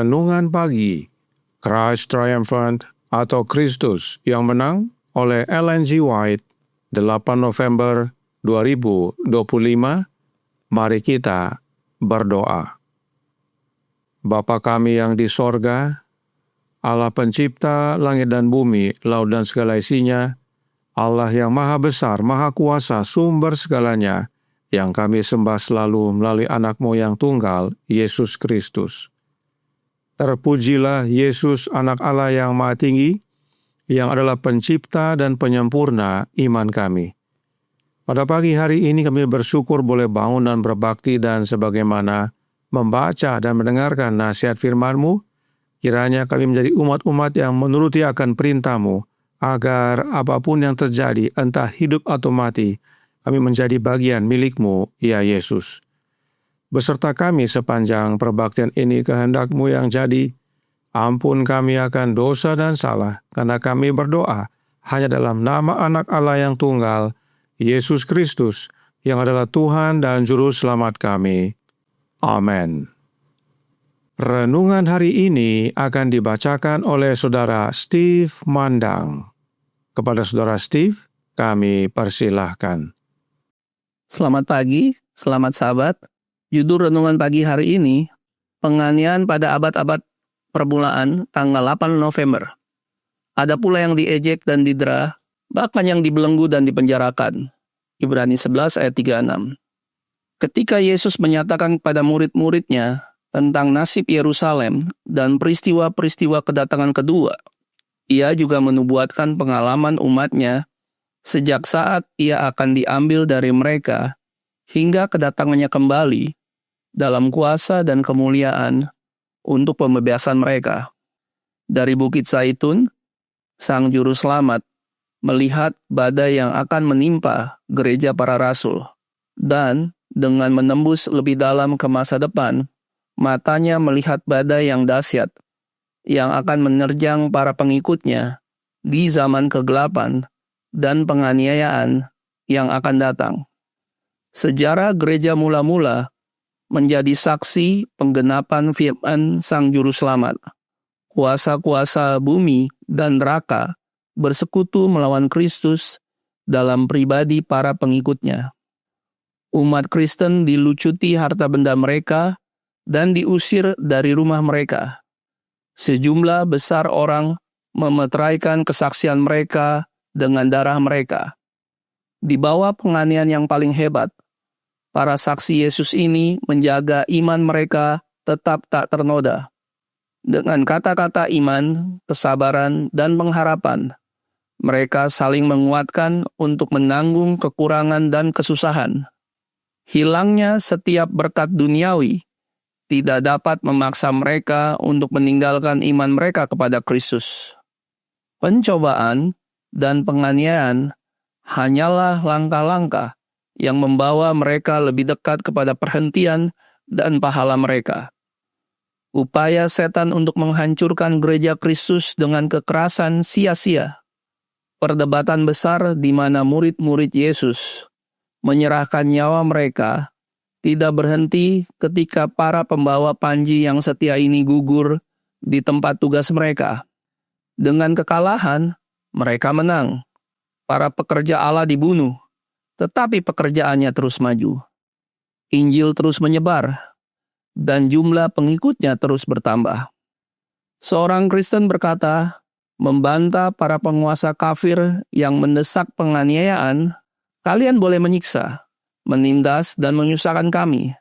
Renungan Pagi, Christ Triumphant atau Kristus yang Menang oleh Ellen G. White, 8 November 2025. Mari kita berdoa. Bapa kami yang di sorga, Allah pencipta langit dan bumi, laut dan segala isinya, Allah yang maha besar, maha kuasa, sumber segalanya, yang kami sembah selalu melalui anak-Mu yang tunggal, Yesus Kristus. Terpujilah Yesus, anak Allah yang maha tinggi, yang adalah pencipta dan penyempurna iman kami. Pada pagi hari ini kami bersyukur boleh bangun dan berbakti dan sebagaimana membaca dan mendengarkan nasihat firman-Mu, kiranya kami menjadi umat-umat yang menuruti akan perintah-Mu, agar apapun yang terjadi, entah hidup atau mati, kami menjadi bagian milik-Mu, ya Yesus. Beserta kami sepanjang perbaktian ini kehendak-Mu yang jadi, ampun kami akan dosa dan salah, karena kami berdoa hanya dalam nama anak Allah yang tunggal, Yesus Kristus, yang adalah Tuhan dan Juru Selamat kami. Amin. Renungan hari ini akan dibacakan oleh Saudara Steve Mandang. Kepada Saudara Steve, kami persilahkan. Selamat pagi, selamat sahabat. Judul renungan pagi hari ini, penganiayaan pada abad-abad permulaan tanggal 8 November. Ada pula yang diejek dan didera, bahkan yang dibelenggu dan dipenjarakan. Ibrani 11 ayat 36. Ketika Yesus menyatakan kepada murid-muridnya tentang nasib Yerusalem dan peristiwa-peristiwa kedatangan kedua, ia juga menubuatkan pengalaman umatnya sejak saat ia akan diambil dari mereka hingga kedatangannya kembali dalam kuasa dan kemuliaan untuk pembebasan mereka. Dari Bukit Zaitun, Sang Juru Selamat melihat badai yang akan menimpa gereja para rasul, dan dengan menembus lebih dalam ke masa depan, matanya melihat badai yang dahsyat yang akan menerjang para pengikutnya di zaman kegelapan dan penganiayaan yang akan datang. Sejarah gereja mula-mula menjadi saksi penggenapan firman Sang Juru Selamat. Kuasa-kuasa bumi dan neraka bersekutu melawan Kristus dalam pribadi para pengikutnya. Umat Kristen dilucuti harta benda mereka dan diusir dari rumah mereka. Sejumlah besar orang memeteraikan kesaksian mereka dengan darah mereka. Di bawah penganiayaan yang paling hebat, para saksi Yesus ini menjaga iman mereka tetap tak ternoda. Dengan kata-kata iman, kesabaran, dan pengharapan, mereka saling menguatkan untuk menanggung kekurangan dan kesusahan. Hilangnya setiap berkat duniawi tidak dapat memaksa mereka untuk meninggalkan iman mereka kepada Kristus. Pencobaan dan penganiayaan hanyalah langkah-langkah yang membawa mereka lebih dekat kepada perhentian dan pahala mereka. Upaya setan untuk menghancurkan gereja Kristus dengan kekerasan sia-sia. Perdebatan besar di mana murid-murid Yesus menyerahkan nyawa mereka tidak berhenti ketika para pembawa panji yang setia ini gugur di tempat tugas mereka. Dengan kekalahan, mereka menang. Para pekerja Allah dibunuh, tetapi pekerjaannya terus maju. Injil terus menyebar, dan jumlah pengikutnya terus bertambah. Seorang Kristen berkata, membantah para penguasa kafir yang mendesak penganiayaan, kalian boleh menyiksa, menindas dan menyusahkan kami.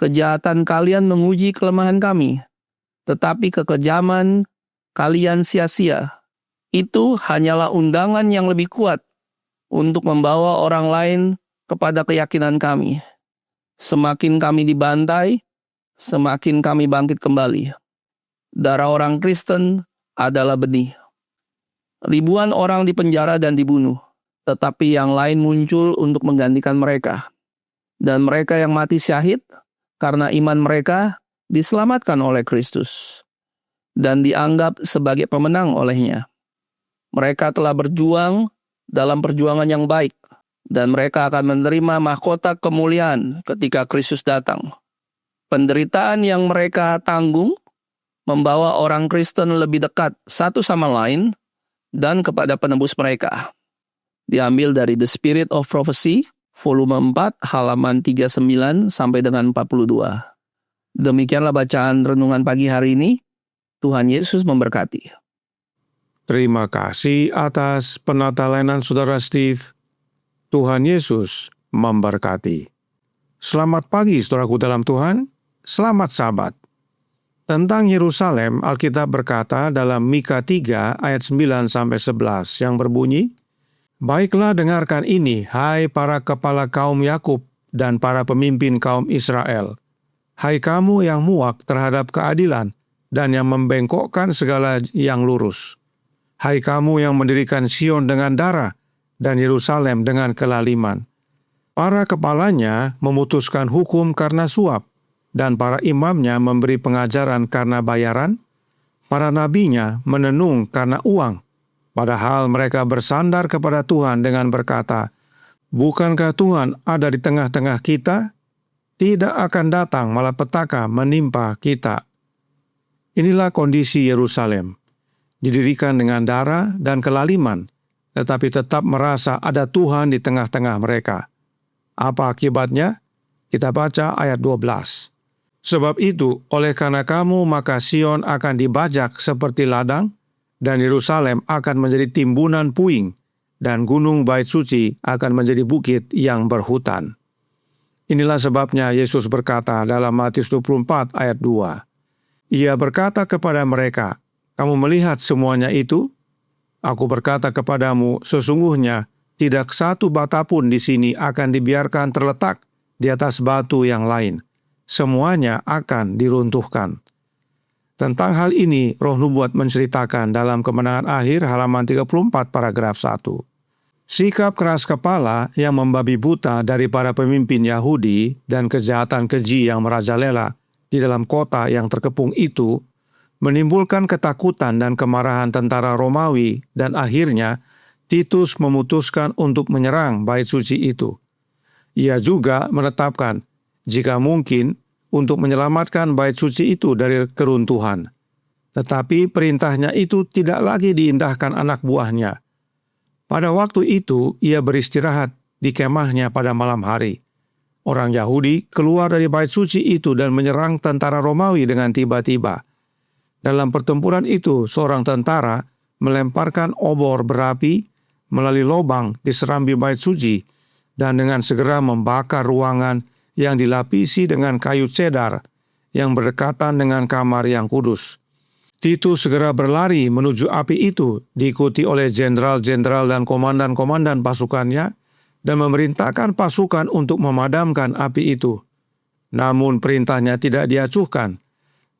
Kejahatan kalian menguji kelemahan kami, tetapi kekejaman kalian sia-sia. Itu hanyalah undangan yang lebih kuat untuk membawa orang lain kepada keyakinan kami. Semakin kami dibantai, semakin kami bangkit kembali. Darah orang Kristen adalah benih. Ribuan orang dipenjara dan dibunuh, tetapi yang lain muncul untuk menggantikan mereka. Dan mereka yang mati syahid, karena iman mereka diselamatkan oleh Kristus dan dianggap sebagai pemenang olehnya. Mereka telah berjuang dalam perjuangan yang baik, dan mereka akan menerima mahkota kemuliaan ketika Kristus datang. Penderitaan yang mereka tanggung membawa orang Kristen lebih dekat satu sama lain dan kepada penebus mereka. Diambil dari The Spirit of Prophecy, volume 4, halaman 39 sampai dengan 42. Demikianlah bacaan renungan pagi hari ini. Tuhan Yesus memberkati. Terima kasih atas penatalenan Saudara Steve. Tuhan Yesus memberkati. Selamat pagi saudaraku dalam Tuhan. Selamat Sabat. Tentang Yerusalem, Alkitab berkata dalam Mika 3 ayat 9-11 yang berbunyi, "Baiklah dengarkan ini, hai para kepala kaum Yakub dan para pemimpin kaum Israel. Hai kamu yang muak terhadap keadilan dan yang membengkokkan segala yang lurus. Hai kamu yang mendirikan Sion dengan darah dan Yerusalem dengan kelaliman. Para kepalanya memutuskan hukum karena suap, dan para imamnya memberi pengajaran karena bayaran. Para nabinya menenung karena uang, padahal mereka bersandar kepada Tuhan dengan berkata, 'Bukankah Tuhan ada di tengah-tengah kita? Tidak akan datang malapetaka menimpa kita.'" Inilah kondisi Yerusalem, didirikan dengan darah dan kelaliman, tetapi tetap merasa ada Tuhan di tengah-tengah mereka. Apa akibatnya? Kita baca ayat 12. "Sebab itu, oleh karena kamu, maka Sion akan dibajak seperti ladang, dan Yerusalem akan menjadi timbunan puing, dan gunung Bait Suci akan menjadi bukit yang berhutan." Inilah sebabnya Yesus berkata dalam Matius 24 ayat 2. Ia berkata kepada mereka, "Kamu melihat semuanya itu? Aku berkata kepadamu, sesungguhnya tidak satu bata pun di sini akan dibiarkan terletak di atas batu yang lain. Semuanya akan diruntuhkan." Tentang hal ini, Roh Nubuat menceritakan dalam Kemenangan Akhir halaman 34 paragraf 1. Sikap keras kepala yang membabi buta dari para pemimpin Yahudi dan kejahatan keji yang merajalela di dalam kota yang terkepung itu menimbulkan ketakutan dan kemarahan tentara Romawi, dan akhirnya Titus memutuskan untuk menyerang Bait Suci itu. Ia juga menetapkan, jika mungkin, untuk menyelamatkan Bait Suci itu dari keruntuhan. Tetapi perintahnya itu tidak lagi diindahkan anak buahnya. Pada waktu itu, ia beristirahat di kemahnya pada malam hari. Orang Yahudi keluar dari Bait Suci itu dan menyerang tentara Romawi dengan tiba-tiba. Dalam pertempuran itu, seorang tentara melemparkan obor berapi melalui lubang di serambi Bait Suci dan dengan segera membakar ruangan yang dilapisi dengan kayu cedar yang berdekatan dengan kamar yang kudus. Titus segera berlari menuju api itu, diikuti oleh jenderal-jenderal dan komandan-komandan pasukannya, dan memerintahkan pasukan untuk memadamkan api itu. Namun perintahnya tidak diacuhkan.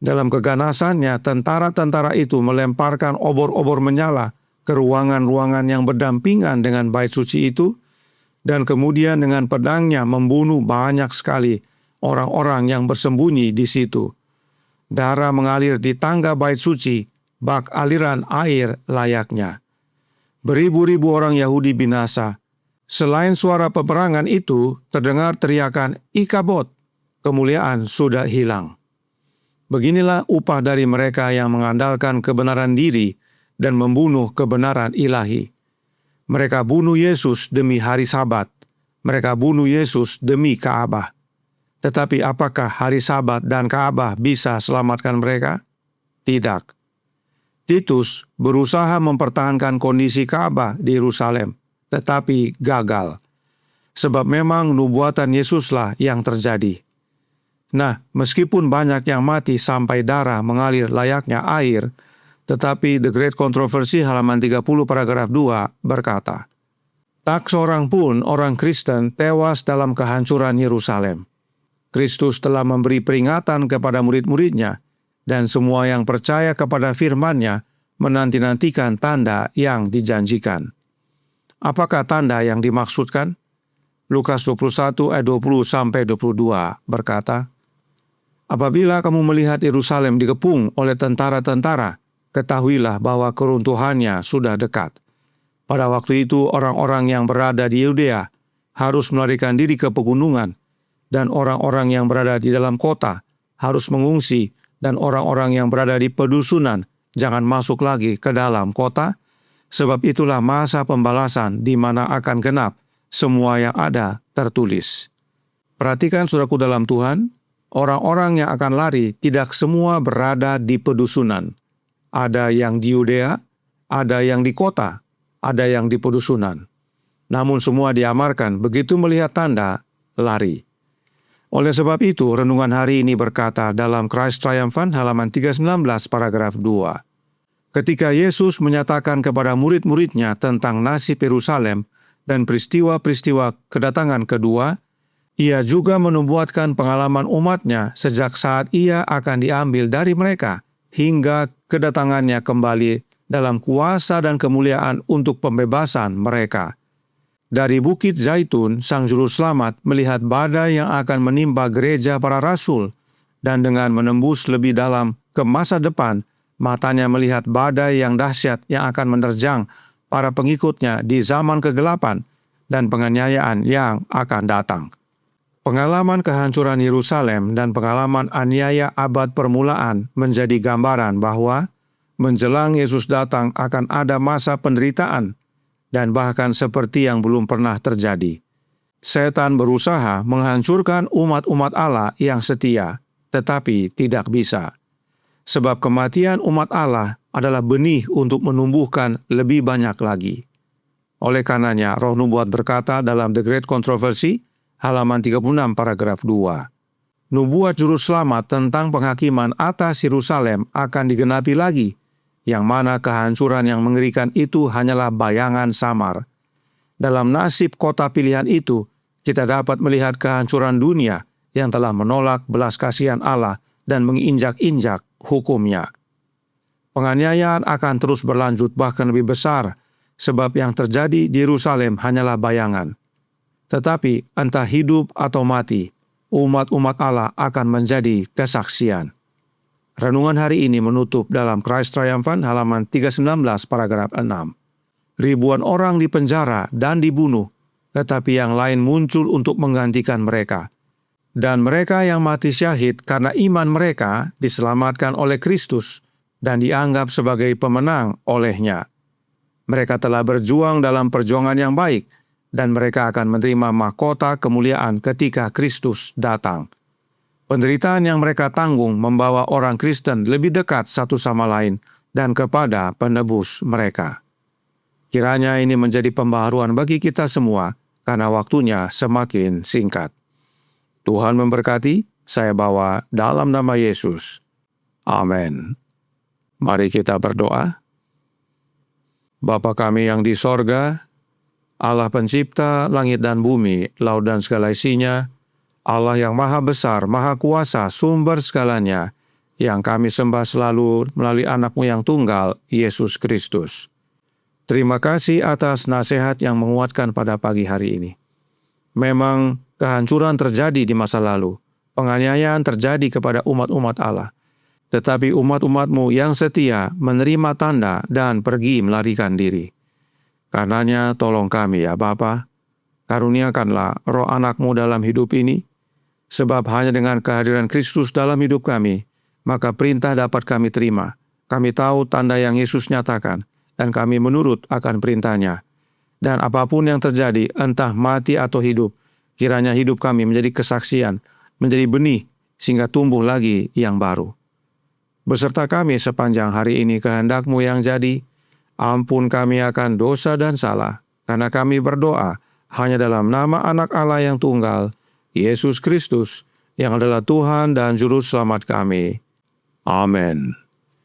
Dalam keganasannya, tentara-tentara itu melemparkan obor-obor menyala ke ruangan-ruangan yang berdampingan dengan Bait Suci itu, dan kemudian dengan pedangnya membunuh banyak sekali orang-orang yang bersembunyi di situ. Darah mengalir di tangga Bait Suci, bak aliran air layaknya. Beribu-ribu orang Yahudi binasa. Selain suara peperangan itu, terdengar teriakan Ikabod, kemuliaan sudah hilang. Beginilah upah dari mereka yang mengandalkan kebenaran diri dan membunuh kebenaran ilahi. Mereka bunuh Yesus demi hari Sabat. Mereka bunuh Yesus demi Ka'bah. Tetapi apakah hari Sabat dan Ka'bah bisa selamatkan mereka? Tidak. Titus berusaha mempertahankan kondisi Ka'bah di Yerusalem, tetapi gagal. Sebab memang nubuatan Yesuslah yang terjadi. Nah, meskipun banyak yang mati sampai darah mengalir layaknya air, tetapi The Great Controversy halaman 30 paragraf 2 berkata, "Tak seorang pun orang Kristen tewas dalam kehancuran Yerusalem. Kristus telah memberi peringatan kepada murid-muridnya, dan semua yang percaya kepada firman-Nya menanti-nantikan tanda yang dijanjikan." Apakah tanda yang dimaksudkan? Lukas 21 ayat 20-22 berkata, "Apabila kamu melihat Yerusalem dikepung oleh tentara-tentara, ketahuilah bahwa keruntuhannya sudah dekat. Pada waktu itu orang-orang yang berada di Yudea harus melarikan diri ke pegunungan, dan orang-orang yang berada di dalam kota harus mengungsi dan orang-orang yang berada di pedusunan jangan masuk lagi ke dalam kota, sebab itulah masa pembalasan di mana akan genap semua yang ada tertulis. Perhatikan saudaraku dalam Tuhan, orang-orang yang akan lari tidak semua berada di pedusunan. Ada yang di Yudea, ada yang di kota, ada yang di pedusunan. Namun semua diamarkan begitu melihat tanda, lari. Oleh sebab itu, renungan hari ini berkata dalam Christ Triumphant halaman 319 paragraf 2. Ketika Yesus menyatakan kepada murid-muridnya tentang nasib Yerusalem dan peristiwa-peristiwa kedatangan kedua, Ia juga menubuatkan pengalaman umatnya sejak saat Ia akan diambil dari mereka hingga kedatangannya kembali dalam kuasa dan kemuliaan untuk pembebasan mereka. Dari Bukit Zaitun, Sang Juru Selamat melihat badai yang akan menimpa gereja para rasul, dan dengan menembus lebih dalam ke masa depan, matanya melihat badai yang dahsyat yang akan menerjang para pengikutnya di zaman kegelapan dan penganiayaan yang akan datang. Pengalaman kehancuran Yerusalem dan pengalaman aniaya abad permulaan menjadi gambaran bahwa menjelang Yesus datang akan ada masa penderitaan dan bahkan seperti yang belum pernah terjadi. Setan berusaha menghancurkan umat-umat Allah yang setia, tetapi tidak bisa. Sebab kematian umat Allah adalah benih untuk menumbuhkan lebih banyak lagi. Oleh karenanya, Roh Nubuat berkata dalam The Great Controversy, halaman 36 paragraf 2. Nubuat Juru Selamat tentang penghakiman atas Yerusalem akan digenapi lagi, yang mana kehancuran yang mengerikan itu hanyalah bayangan samar. Dalam nasib kota pilihan itu, kita dapat melihat kehancuran dunia yang telah menolak belas kasihan Allah dan menginjak-injak hukum-Nya. Penganiayaan akan terus berlanjut bahkan lebih besar, sebab yang terjadi di Yerusalem hanyalah bayangan. Tetapi entah hidup atau mati, umat-umat Allah akan menjadi kesaksian. Renungan hari ini menutup dalam Christ Triumphant halaman 319 paragraf 6. Ribuan orang dipenjara dan dibunuh, tetapi yang lain muncul untuk menggantikan mereka. Dan mereka yang mati syahid karena iman mereka diselamatkan oleh Kristus dan dianggap sebagai pemenang oleh-Nya. Mereka telah berjuang dalam perjuangan yang baik, dan mereka akan menerima mahkota kemuliaan ketika Kristus datang. Penderitaan yang mereka tanggung membawa orang Kristen lebih dekat satu sama lain dan kepada penebus mereka. Kiranya ini menjadi pembaharuan bagi kita semua, karena waktunya semakin singkat. Tuhan memberkati, saya bawa dalam nama Yesus. Amin. Mari kita berdoa. Bapa kami yang di sorga, Allah pencipta langit dan bumi, laut dan segala isinya, Allah yang maha besar, maha kuasa, sumber segalanya, yang kami sembah selalu melalui anak-Mu yang tunggal, Yesus Kristus. Terima kasih atas nasihat yang menguatkan pada pagi hari ini. Memang kehancuran terjadi di masa lalu, penganiayaan terjadi kepada umat-umat Allah, tetapi umat-umat-Mu yang setia menerima tanda dan pergi melarikan diri. Karenanya tolong kami ya Bapa, karuniakanlah roh anak-Mu dalam hidup ini, sebab hanya dengan kehadiran Kristus dalam hidup kami, maka perintah dapat kami terima. Kami tahu tanda yang Yesus nyatakan, dan kami menurut akan perintah-Nya. Dan apapun yang terjadi, entah mati atau hidup, kiranya hidup kami menjadi kesaksian, menjadi benih, sehingga tumbuh lagi yang baru. Beserta kami sepanjang hari ini kehendak-Mu yang jadi, ampun kami akan dosa dan salah, karena kami berdoa hanya dalam nama Anak Allah yang tunggal, Yesus Kristus, yang adalah Tuhan dan Juru Selamat kami. Amin.